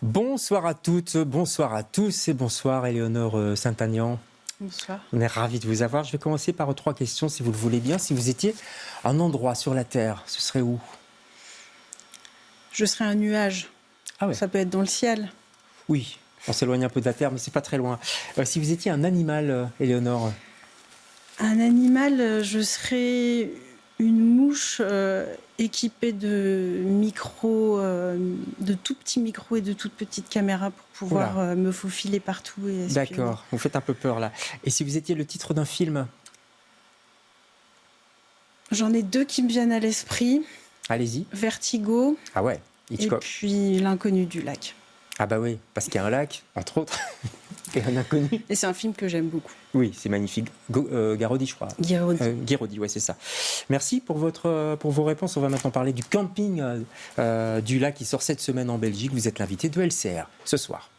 Bonsoir à toutes, bonsoir à tous et bonsoir Éléonore Saint-Aignan. Bonsoir. On est ravis de vous avoir. Je vais commencer par 3 questions si vous le voulez bien. Si vous étiez un endroit sur la Terre, ce serait où? Je serais un nuage. Ah ouais. Ça peut être dans le ciel. Oui, on s'éloigne un peu de la Terre, mais c'est pas très loin. Si vous étiez un animal, Éléonore? Un animal, je serais une mouche équipée de micros, de tout petits micros et de toutes petites caméras pour pouvoir me faufiler partout et espionner. D'accord, vous faites un peu peur là. Et si vous étiez le titre d'un film? J'en ai 2 qui me viennent à l'esprit. Allez-y. Vertigo. Ah ouais, Hitchcock. Et puis L'inconnu du lac. Ah bah oui, parce qu'il y a un lac, entre autres, et un inconnu. Et c'est un film que j'aime beaucoup. Oui, c'est magnifique. Garodi, je crois. Guiraudy. Ouais, c'est ça. Merci pour vos réponses. On va maintenant parler du camping du lac qui sort cette semaine en Belgique. Vous êtes l'invité de LCR ce soir.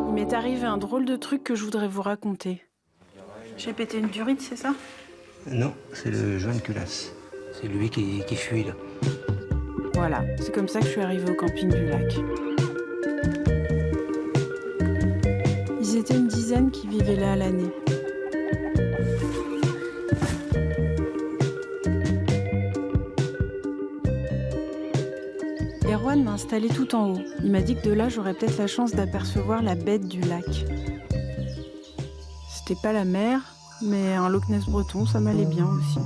Il m'est arrivé un drôle de truc que je voudrais vous raconter. J'ai pété une durite, c'est ça? Non, c'est le joint de culasse. C'est lui qui fuit, là. Voilà, c'est comme ça que je suis arrivée au camping du lac. Ils étaient une dizaine qui vivaient là à l'année. Erwan m'a installée tout en haut. Il m'a dit que de là, j'aurais peut-être la chance d'apercevoir la bête du lac. C'était pas la mer, mais un Loch Ness breton, ça m'allait bien aussi.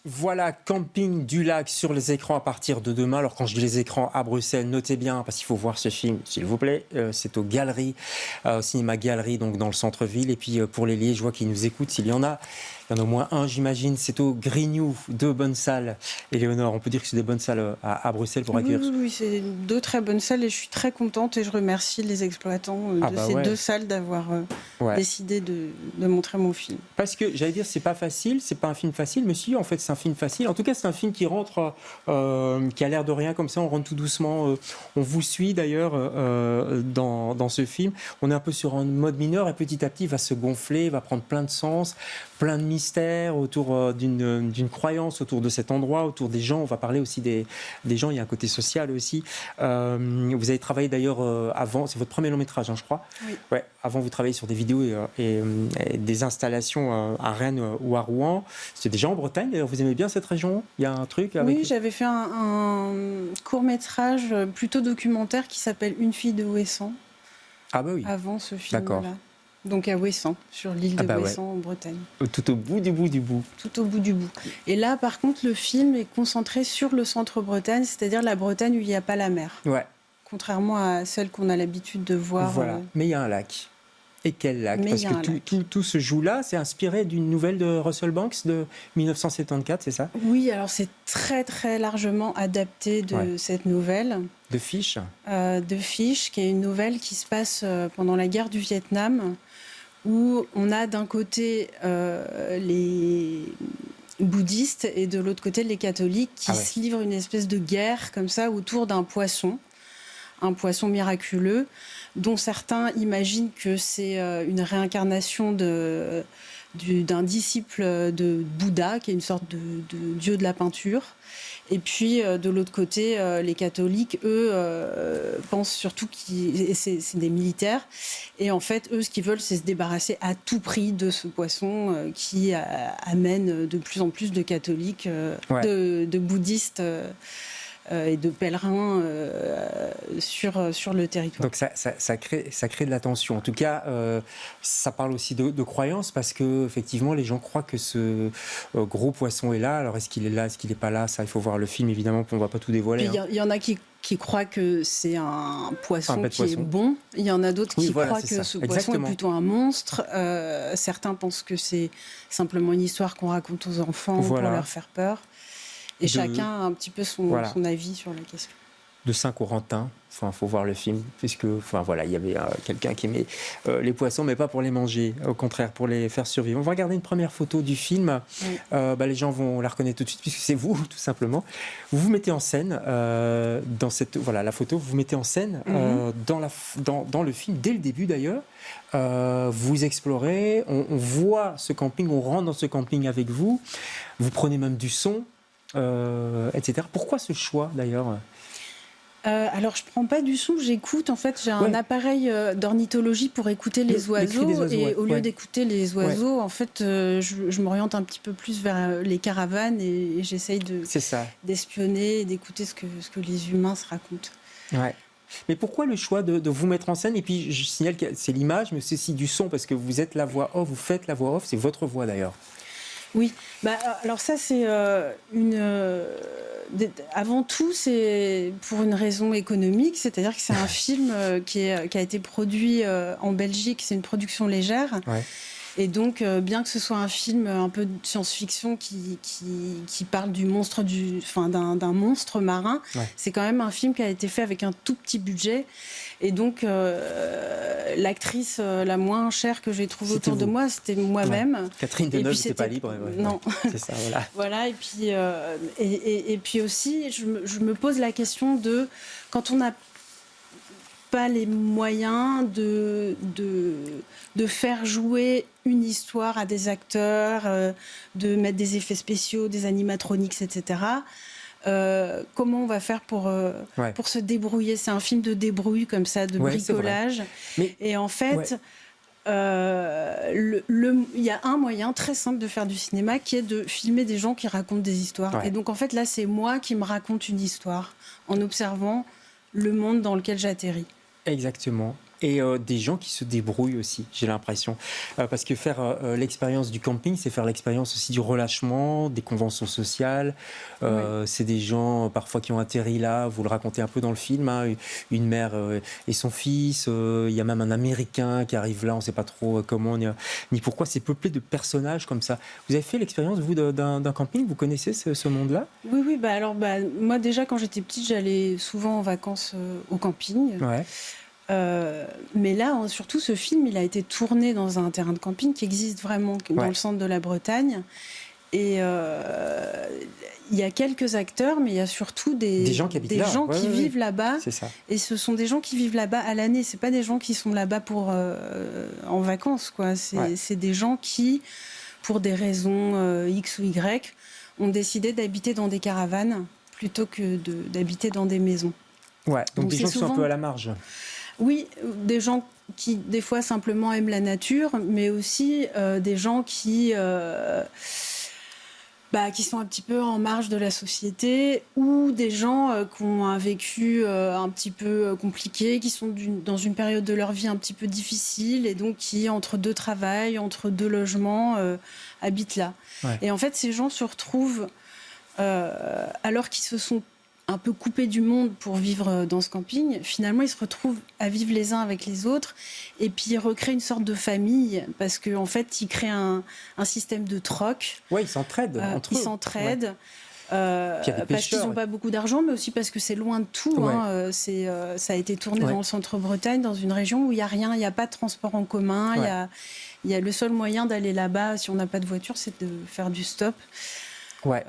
Voilà, camping du lac sur les écrans à partir de demain. Alors quand je dis les écrans à Bruxelles, notez bien, parce qu'il faut voir ce film, s'il vous plaît. C'est aux Galeries, au cinéma Galerie, donc dans le centre-ville. Et puis pour les Liégeois qui nous écoutent, s'il y en a, il y en a au moins un, j'imagine. C'est au Grignou, 2 bonnes salles. Éléonore, on peut dire que c'est des bonnes salles à Bruxelles pour accueillir. Oui, c'est 2 très bonnes salles et je suis très contente et je remercie les exploitants de ces 2 salles d'avoir décidé de montrer mon film. Parce que j'allais dire, c'est pas facile, c'est pas un film facile, mais si, en fait, c'est un film facile. En tout cas, c'est un film qui rentre, qui a l'air de rien comme ça, on rentre tout doucement. On vous suit d'ailleurs dans ce film. On est un peu sur un mode mineur et petit à petit, il va se gonfler, il va prendre plein de sens, plein de mystères autour d'une croyance autour de cet endroit, autour des gens. On va parler aussi des gens, il y a un côté social aussi. Vous avez travaillé d'ailleurs avant, c'est votre premier long métrage, hein, je crois. Oui. Ouais, avant, vous travaillez sur des vidéos et des installations à Rennes ou à Rouen. C'était déjà en Bretagne, d'ailleurs, vous aimez bien cette région? Il y a un truc avec... Oui, j'avais fait un court-métrage plutôt documentaire qui s'appelle Une fille de Ouessant. Ah bah oui. Avant ce film-là. D'accord. Donc à Ouessant, sur l'île de Ouessant en Bretagne. Tout au bout du bout du bout. Tout au bout du bout. Et là, par contre, le film est concentré sur le centre-Bretagne, c'est-à-dire la Bretagne où il n'y a pas la mer. Ouais. Contrairement à celle qu'on a l'habitude de voir. Voilà. Mais il y a un lac. Et quel lac? Mais parce que tout se joue là. C'est inspiré d'une nouvelle de Russell Banks de 1974, c'est ça? Oui, alors c'est très très largement adapté de cette nouvelle. De Fish. De Fish, qui est une nouvelle qui se passe pendant la guerre du Vietnam, où on a d'un côté les bouddhistes et de l'autre côté les catholiques qui se livrent une espèce de guerre comme ça autour d'un poisson, un poisson miraculeux, dont certains imaginent que c'est une réincarnation d'un disciple de Bouddha, qui est une sorte de dieu de la peinture. Et puis, de l'autre côté, les catholiques, eux, pensent surtout que c'est des militaires. Et en fait, eux, ce qu'ils veulent, c'est se débarrasser à tout prix de ce poisson qui amène de plus en plus de catholiques, de bouddhistes et de pèlerins sur le territoire. Donc ça crée de la tension. En tout cas, ça parle aussi de croyance parce que effectivement, les gens croient que ce gros poisson est là. Alors est-ce qu'il est là, est-ce qu'il n'est pas là? Ça, il faut voir le film évidemment, on ne va pas tout dévoiler. Il y en a qui croient que c'est un poisson est bon. Il y en a d'autres qui croient que ce poisson est plutôt un monstre. Certains pensent que c'est simplement une histoire qu'on raconte aux enfants pour leur faire peur. Et chacun a un petit peu son avis sur la question. De Saint-Corentin, il faut voir le film, puisque il y avait quelqu'un qui aimait les poissons, mais pas pour les manger, au contraire, pour les faire survivre. On va regarder une première photo du film. Oui. Les gens vont la reconnaître tout de suite, puisque c'est vous, tout simplement. Vous vous mettez en scène dans cette... Voilà, la photo, vous vous mettez en scène dans le film, dès le début d'ailleurs. Vous explorez, on voit ce camping, on rentre dans ce camping avec vous. Vous prenez même du son, etc. Pourquoi ce choix d'ailleurs ? Alors, je prends pas du son, j'écoute. En fait, j'ai un appareil d'ornithologie pour écouter les oiseaux. Et au lieu d'écouter les oiseaux, en fait, je m'oriente un petit peu plus vers les caravanes et j'essaye d'espionner et d'écouter ce que les humains se racontent. Ouais. Mais pourquoi le choix de vous mettre en scène? Et puis, je signale que c'est l'image, mais c'est aussi du son, parce que vous êtes la voix off, vous faites la voix off, c'est votre voix d'ailleurs. Oui, alors ça c'est avant tout c'est pour une raison économique, c'est-à-dire que c'est un film qui a été produit en Belgique, c'est une production légère. Ouais. Et donc, bien que ce soit un film un peu de science-fiction qui parle du monstre d'un monstre marin, c'est quand même un film qui a été fait avec un tout petit budget. Et donc, l'actrice la moins chère que j'ai trouvée autour de moi, c'était moi-même. Ouais. Catherine Deneuve n'était pas libre. Non. C'est ça, voilà. Voilà, et puis aussi, je me pose la question de, quand on n'a pas les moyens de faire jouer une histoire à des acteurs, de mettre des effets spéciaux, des animatronics, etc. Comment on va faire pour se débrouiller? C'est un film de débrouille comme ça, de bricolage. Et en fait, il y a un moyen très simple de faire du cinéma qui est de filmer des gens qui racontent des histoires. Ouais. Et donc en fait là, c'est moi qui me raconte une histoire en observant le monde dans lequel j'atterris. Exactement. Et des gens qui se débrouillent aussi, j'ai l'impression. Parce que faire l'expérience du camping, c'est faire l'expérience aussi du relâchement, des conventions sociales. C'est des gens parfois qui ont atterri là, vous le racontez un peu dans le film, hein, une mère et son fils. Il y a même un Américain qui arrive là, on ne sait pas trop comment ni pourquoi. C'est peuplé de personnages comme ça. Vous avez fait l'expérience, vous, d'un camping? Vous connaissez ce monde-là? Oui. Moi, déjà, quand j'étais petite, j'allais souvent en vacances au camping. Ouais. Mais là, surtout, ce film, il a été tourné dans un terrain de camping qui existe vraiment dans le centre de la Bretagne. Et il y a quelques acteurs, mais il y a surtout des gens qui vivent là-bas. C'est ça. Et ce sont des gens qui vivent là-bas à l'année. C'est pas des gens qui sont là-bas en vacances, quoi. C'est des gens qui, pour des raisons X ou Y, ont décidé d'habiter dans des caravanes plutôt que d'habiter dans des maisons. Ouais. Donc des gens qui sont un peu à la marge. Oui, des gens qui, des fois, simplement aiment la nature, mais aussi des gens qui sont un petit peu en marge de la société, ou des gens qui ont un vécu un petit peu compliqué, qui sont dans une période de leur vie un petit peu difficile, et donc qui, entre deux travails, entre deux logements, habitent là. Ouais. Et en fait, ces gens se retrouvent, alors qu'ils se sont un peu coupés du monde pour vivre dans ce camping, finalement ils se retrouvent à vivre les uns avec les autres, et puis ils recréent une sorte de famille, parce qu'en fait ils créent un système de troc. Oui, ils s'entraident entre eux. Ils s'entraident. Ouais. Parce qu'ils n'ont pas beaucoup d'argent, mais aussi parce que c'est loin de tout. Ouais. Hein. Ça a été tourné dans le centre-Bretagne, dans une région où il n'y a rien, il n'y a pas de transport en commun. Ouais. Il y a le seul moyen d'aller là-bas, si on n'a pas de voiture, c'est de faire du stop. Ouais.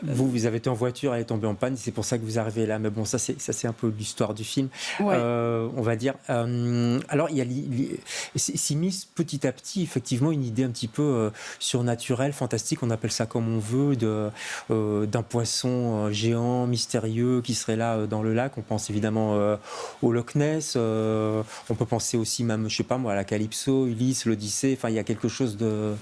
Vous avez été en voiture, elle est tombée en panne, c'est pour ça que vous arrivez là. Mais bon, ça c'est un peu l'histoire du film, on va dire. Alors, il y a s'immisce petit à petit, effectivement, une idée un petit peu surnaturelle, fantastique, on appelle ça comme on veut, d'un poisson géant, mystérieux, qui serait là dans le lac. On pense évidemment au Loch Ness, on peut penser aussi même, je sais pas moi, à la Calypso, Ulysse, l'Odyssée. Enfin, il y a quelque chose de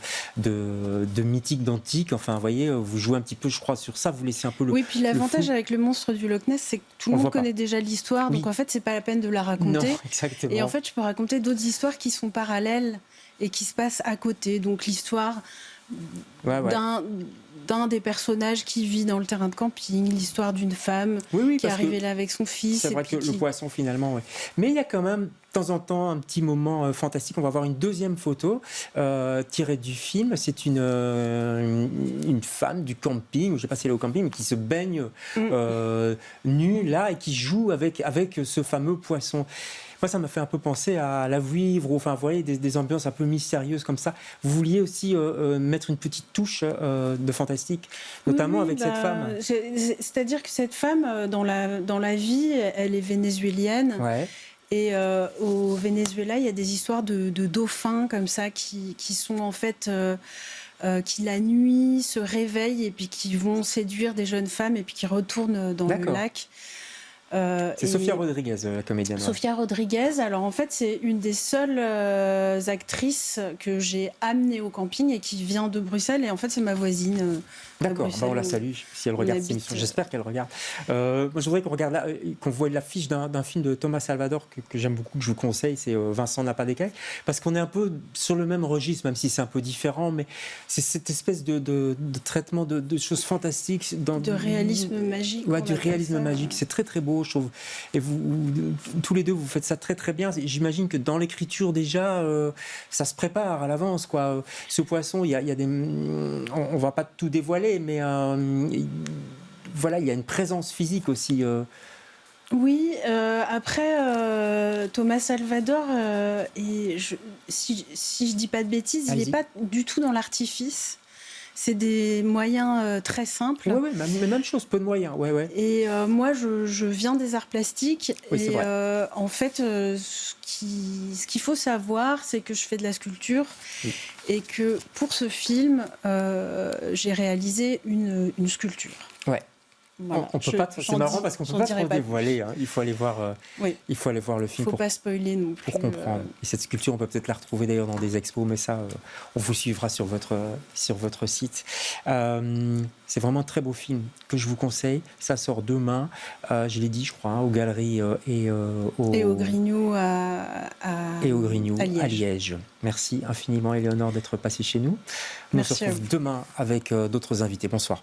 mythique, d'antique. Enfin, vous voyez, vous jouez jouez un petit peu, je crois, sur ça. Vous laissez un peu le. Oui, puis l'avantage flou. avec le monstre du Loch Ness, c'est que tout le On monde voit pas. connaît déjà l'histoire, Oui. donc en fait, c'est pas la peine de la raconter. Non, exactement. Et en fait, je peux raconter d'autres histoires qui sont parallèles et qui se passent à côté. Donc l'histoire Ouais. d'un des personnages qui vit dans le terrain de camping, l'histoire d'une femme Oui, qui est parce arrivée que là avec son fils. c'est et vrai puis que le poisson, finalement, ouais. Mais il y a quand même, de temps en temps, un petit moment fantastique. On va voir une deuxième photo tirée du film. C'est une femme du camping, je ne sais pas si elle est au camping, mais qui se baigne nue, là, et qui joue avec ce fameux poisson. Moi, ça m'a fait un peu penser à La Vouivre, enfin, vous voyez, des ambiances un peu mystérieuses comme ça. Vous vouliez aussi mettre une petite touche de fantastique, notamment avec cette femme. C'est-à-dire que cette femme, dans la vie, elle est vénézuélienne. Ouais. Et au Venezuela, il y a des histoires de dauphins comme ça qui sont en fait... qui la nuit se réveillent et puis qui vont séduire des jeunes femmes et puis qui retournent dans le lac. C'est Sofia Rodriguez, la comédienne. Sofia Rodriguez, alors en fait c'est une des seules actrices que j'ai amenée au camping et qui vient de Bruxelles et en fait c'est ma voisine. D'accord, on la salue si elle regarde cette émission. J'espère qu'elle regarde. Moi, je voudrais qu'on regarde là, qu'on voit l'affiche d'un film de Thomas Salvador que j'aime beaucoup, que je vous conseille, c'est Vincent n'a pas d'écailles, parce qu'on est un peu sur le même registre, même si c'est un peu différent, mais c'est cette espèce de traitement de choses fantastiques. De réalisme magique. Ouais, du réalisme magique. C'est très très beau, je trouve. Et tous les deux, vous faites ça très très bien. J'imagine que dans l'écriture déjà, ça se prépare à l'avance, quoi. Ce poisson, il y a des... On va pas tout dévoiler, mais voilà, il y a une présence physique aussi. Oui, après, Thomas Salvador, si je dis pas de bêtises, il n'est pas du tout dans l'artifice. C'est des moyens très simples. Oui, mais même chose, peu de moyens. Ouais. Et moi, je viens des arts plastiques. Oui, et en fait, ce qu'il faut savoir, c'est que je fais de la sculpture. Oui. Et que pour ce film, j'ai réalisé une sculpture. Ouais. Voilà. On peut pas. C'est marrant parce qu'on peut pas trop dévoiler. Hein. Il faut aller voir. Il faut aller voir le film. Faut pas spoiler non plus. Pour comprendre. Et cette sculpture, on peut peut-être la retrouver d'ailleurs dans des expos, mais ça, on vous suivra sur votre site. C'est vraiment un très beau film que je vous conseille. Ça sort demain. Je l'ai dit, je crois, aux Galeries et au Grignou à Liège. Merci infiniment, Éléonore, d'être passée chez nous. On se retrouve demain avec d'autres invités. Bonsoir.